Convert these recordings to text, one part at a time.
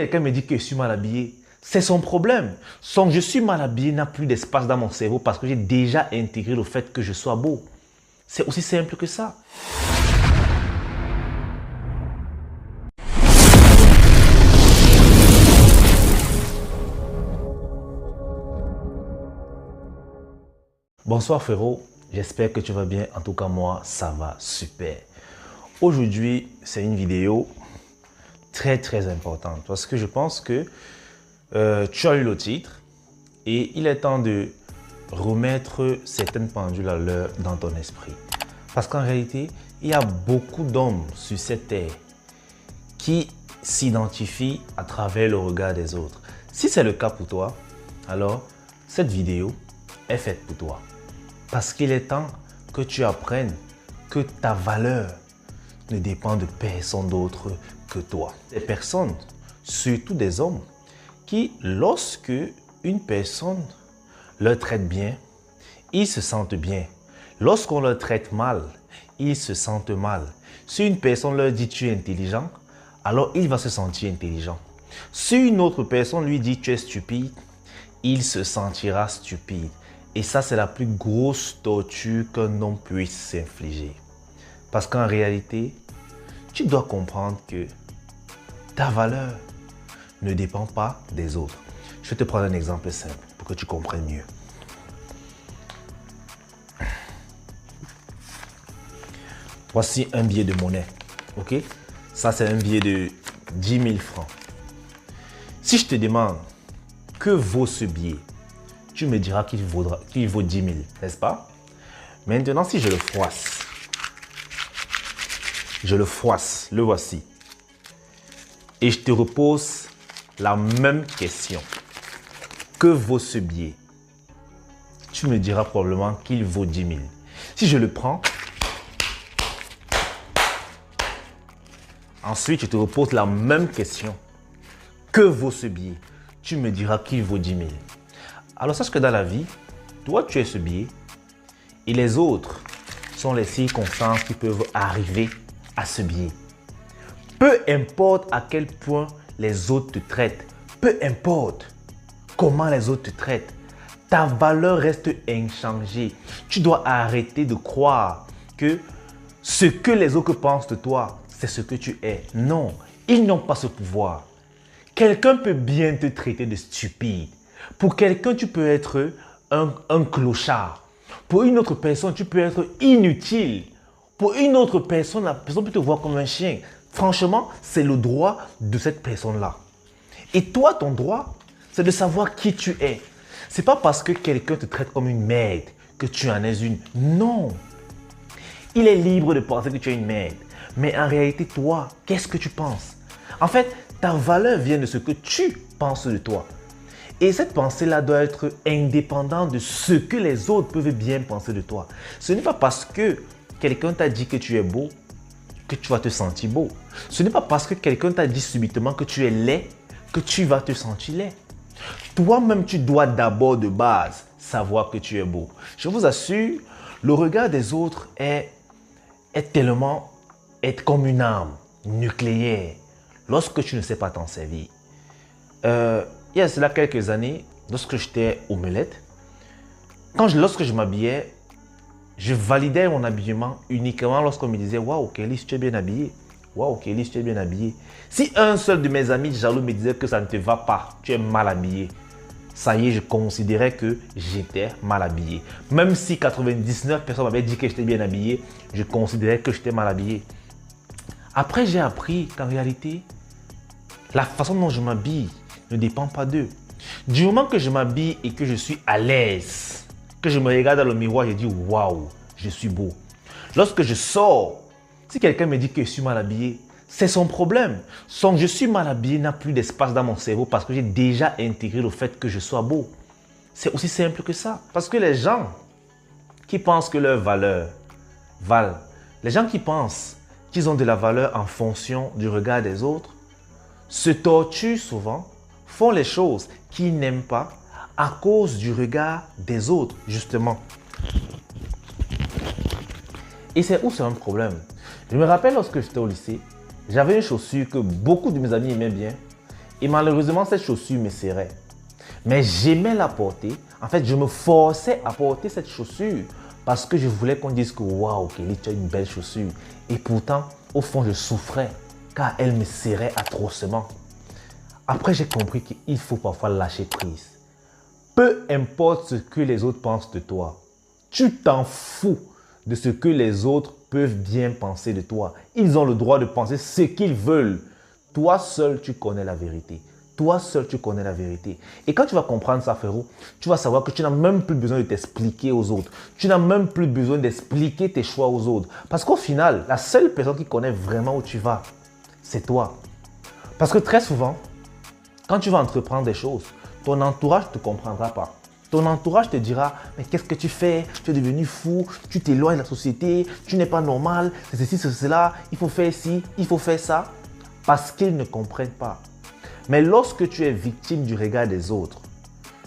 Quelqu'un me dit que je suis mal habillé, c'est son problème. Son je suis mal habillé n'a plus d'espace dans mon cerveau parce que j'ai déjà intégré le fait que je sois beau. C'est aussi simple que ça. Bonsoir frérot, j'espère que tu vas bien. En tout cas moi, ça va super. Aujourd'hui, c'est une vidéo très importante parce que je pense que tu as eu le titre et il est temps de remettre certaines pendules à l'heure dans ton esprit. Parce qu'en réalité, il y a beaucoup d'hommes sur cette terre qui s'identifient à travers le regard des autres. Si c'est le cas pour toi, alors cette vidéo est faite pour toi. Parce qu'il est temps que tu apprennes que ta valeur ne dépend de personne d'autre que toi. Des personnes, surtout des hommes, qui lorsque une personne leur traite bien, ils se sentent bien. Lorsqu'on leur traite mal, ils se sentent mal. Si une personne leur dit tu es intelligent, alors il va se sentir intelligent. Si une autre personne lui dit tu es stupide, il se sentira stupide. Et ça, c'est la plus grosse torture qu'un homme puisse s'infliger. Parce qu'en réalité, tu dois comprendre que ta valeur ne dépend pas des autres. Je vais te prendre un exemple simple pour que tu comprennes mieux. Voici un billet de monnaie. Ok? Ça, c'est un billet de 10 000 francs. Si je te demande que vaut ce billet, tu me diras qu'il vaut 10 000, n'est-ce pas? Maintenant, si je le froisse, le voici. Et je te repose la même question. Que vaut ce billet? Tu me diras probablement qu'il vaut 10 000. Si je le prends, ensuite je te repose la même question. Que vaut ce billet? Tu me diras qu'il vaut 10 000. Alors sache que dans la vie, toi tu es ce billet et les autres sont les circonstances qui peuvent arriver à ce billet. Peu importe à quel point les autres te traitent, peu importe comment les autres te traitent, ta valeur reste inchangée. Tu dois arrêter de croire que ce que les autres pensent de toi, c'est ce que tu es. Non, ils n'ont pas ce pouvoir. Quelqu'un peut bien te traiter de stupide. Pour quelqu'un, tu peux être un clochard. Pour une autre personne, tu peux être inutile. Pour une autre personne, la personne peut te voir comme un chien. Franchement, c'est le droit de cette personne-là. Et toi, ton droit, c'est de savoir qui tu es. Ce n'est pas parce que quelqu'un te traite comme une merde que tu en es une. Non. Il est libre de penser que tu es une merde. Mais en réalité, toi, qu'est-ce que tu penses? En fait, ta valeur vient de ce que tu penses de toi. Et cette pensée-là doit être indépendante de ce que les autres peuvent bien penser de toi. Ce n'est pas parce que quelqu'un t'a dit que tu es beau que tu vas te sentir beau. Ce n'est pas parce que quelqu'un t'a dit subitement que tu es laid que tu vas te sentir laid. Toi-même, tu dois d'abord de base savoir que tu es beau. Je vous assure, le regard des autres est comme une arme nucléaire lorsque tu ne sais pas t'en servir. Il y a cela quelques années, lorsque j'étais omelette, lorsque je m'habillais, je validais mon habillement uniquement lorsqu'on me disait « Waouh, Kelly, tu es bien habillé. Waouh, Kelly, tu es bien habillé. » Si un seul de mes amis jaloux me disait que ça ne te va pas, tu es mal habillé, ça y est, je considérais que j'étais mal habillé. Même si 99 personnes m'avaient dit que j'étais bien habillé, je considérais que j'étais mal habillé. Après, j'ai appris qu'en réalité, la façon dont je m'habille ne dépend pas d'eux. Du moment que je m'habille et que je suis à l'aise, que je me regarde dans le miroir, je dis waouh, je suis beau. Lorsque je sors, si quelqu'un me dit que je suis mal habillé, c'est son problème. Son je suis mal habillé n'a plus d'espace dans mon cerveau parce que j'ai déjà intégré le fait que je sois beau. C'est aussi simple que ça. Parce que les gens qui pensent que leur valeur valent, les gens qui pensent qu'ils ont de la valeur en fonction du regard des autres, se torturent souvent, font les choses qu'ils n'aiment pas à cause du regard des autres, justement. Et c'est où c'est un problème. Je me rappelle lorsque j'étais au lycée, j'avais une chaussure que beaucoup de mes amis aimaient bien Et malheureusement, cette chaussure me serrait. Mais j'aimais la porter. En fait, je me forçais à porter cette chaussure parce que je voulais qu'on dise que waouh, Kelly, tu as une belle chaussure. Et pourtant, au fond, je souffrais car elle me serrait atrocement. Après, j'ai compris qu'il faut parfois lâcher prise. Peu importe ce que les autres pensent de toi, tu t'en fous de ce que les autres peuvent bien penser de toi. Ils ont le droit de penser ce qu'ils veulent. Toi seul, tu connais la vérité. Toi seul, tu connais la vérité. Et quand tu vas comprendre ça, frérot, tu vas savoir que tu n'as même plus besoin de t'expliquer aux autres. Tu n'as même plus besoin d'expliquer tes choix aux autres. Parce qu'au final, la seule personne qui connaît vraiment où tu vas, c'est toi. Parce que très souvent, quand tu vas entreprendre des choses, ton entourage ne te comprendra pas. Ton entourage te dira, mais qu'est-ce que tu fais? Tu es devenu fou, tu t'éloignes de la société, tu n'es pas normal, c'est ceci, c'est cela, il faut faire ci, il faut faire ça. Parce qu'ils ne comprennent pas. Mais lorsque tu es victime du regard des autres,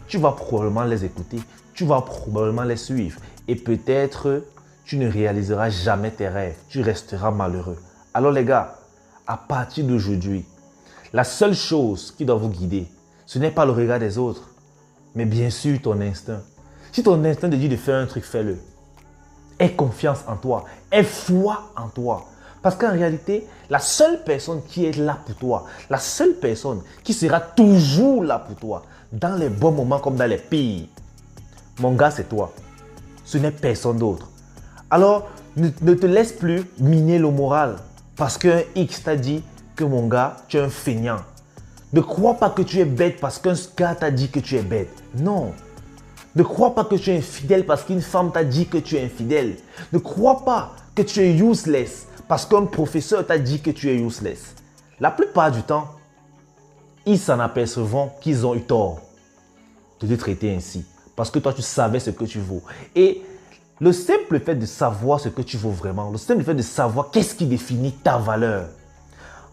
tu vas probablement les écouter, tu vas probablement les suivre. Et peut-être, tu ne réaliseras jamais tes rêves, tu resteras malheureux. Alors les gars, à partir d'aujourd'hui, la seule chose qui doit vous guider, ce n'est pas le regard des autres, mais bien sûr ton instinct. Si ton instinct te dit de faire un truc, fais-le. Aie confiance en toi, aie foi en toi. Parce qu'en réalité, la seule personne qui est là pour toi, la seule personne qui sera toujours là pour toi, dans les bons moments comme dans les pires, mon gars, c'est toi. Ce n'est personne d'autre. Alors, ne te laisse plus miner le moral parce qu'un X t'a dit que mon gars, tu es un feignant. Ne crois pas que tu es bête parce qu'un gars t'a dit que tu es bête. Non. Ne crois pas que tu es infidèle parce qu'une femme t'a dit que tu es infidèle. Ne crois pas que tu es useless parce qu'un professeur t'a dit que tu es useless. La plupart du temps, ils s'en apercevront qu'ils ont eu tort de te traiter ainsi. Parce que toi, tu savais ce que tu vaux. Et le simple fait de savoir ce que tu vaux vraiment, le simple fait de savoir qu'est-ce qui définit ta valeur,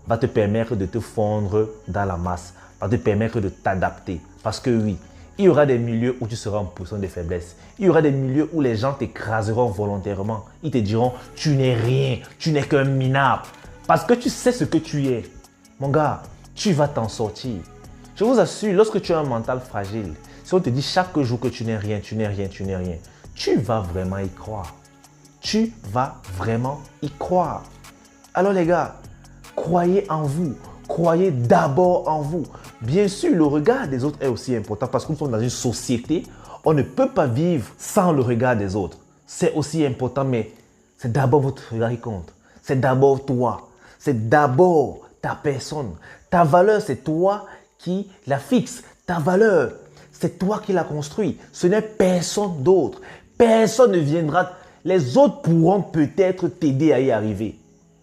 va te permettre de te fondre dans la masse, va te permettre de t'adapter. Parce que oui, il y aura des milieux où tu seras en position de faiblesse. Il y aura des milieux où les gens t'écraseront volontairement. Ils te diront, tu n'es rien, tu n'es qu'un minable. Parce que tu sais ce que tu es. Mon gars, tu vas t'en sortir. Je vous assure, lorsque tu as un mental fragile, si on te dit chaque jour que tu n'es rien, tu n'es rien, tu n'es rien, tu vas vraiment y croire. Tu vas vraiment y croire. Alors les gars, croyez en vous. Croyez d'abord en vous. Bien sûr, le regard des autres est aussi important parce que nous sommes dans une société, on ne peut pas vivre sans le regard des autres. C'est aussi important, mais c'est d'abord votre regard qui compte. C'est d'abord toi. C'est d'abord ta personne. Ta valeur, c'est toi qui la fixe. Ta valeur, c'est toi qui la construis. Ce n'est personne d'autre. Personne ne viendra. Les autres pourront peut-être t'aider à y arriver.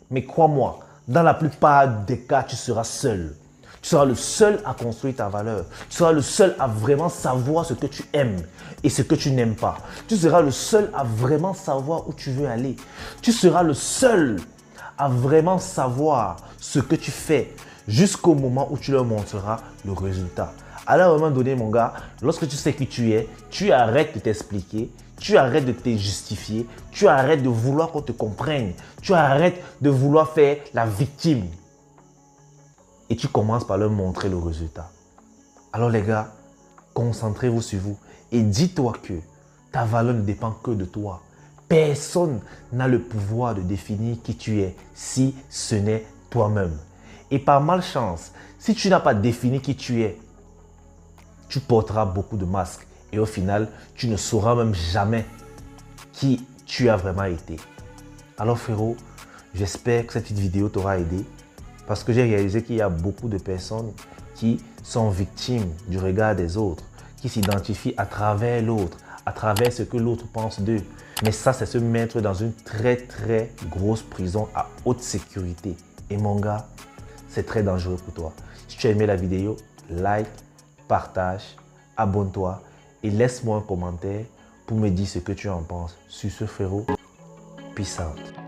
Mais crois-moi, dans la plupart des cas, tu seras seul. Tu seras le seul à construire ta valeur. Tu seras le seul à vraiment savoir ce que tu aimes et ce que tu n'aimes pas. Tu seras le seul à vraiment savoir où tu veux aller. Tu seras le seul à vraiment savoir ce que tu fais jusqu'au moment où tu leur montreras le résultat. À un moment donné, mon gars, lorsque tu sais qui tu es, tu arrêtes de t'expliquer. Tu arrêtes de te justifier, tu arrêtes de vouloir qu'on te comprenne, tu arrêtes de vouloir faire la victime. Et tu commences par leur montrer le résultat. Alors les gars, concentrez-vous sur vous et dis-toi que ta valeur ne dépend que de toi. Personne n'a le pouvoir de définir qui tu es si ce n'est toi-même. Et par malchance, si tu n'as pas défini qui tu es, tu porteras beaucoup de masques. Et au final, tu ne sauras même jamais qui tu as vraiment été. Alors frérot, j'espère que cette petite vidéo t'aura aidé parce que j'ai réalisé qu'il y a beaucoup de personnes qui sont victimes du regard des autres, qui s'identifient à travers l'autre, à travers ce que l'autre pense d'eux. Mais ça, c'est se mettre dans une très grosse prison à haute sécurité. Et mon gars, c'est très dangereux pour toi. Si tu as aimé la vidéo, like, partage, abonne-toi. Et laisse-moi un commentaire pour me dire ce que tu en penses. Sur ce frérot, peace out.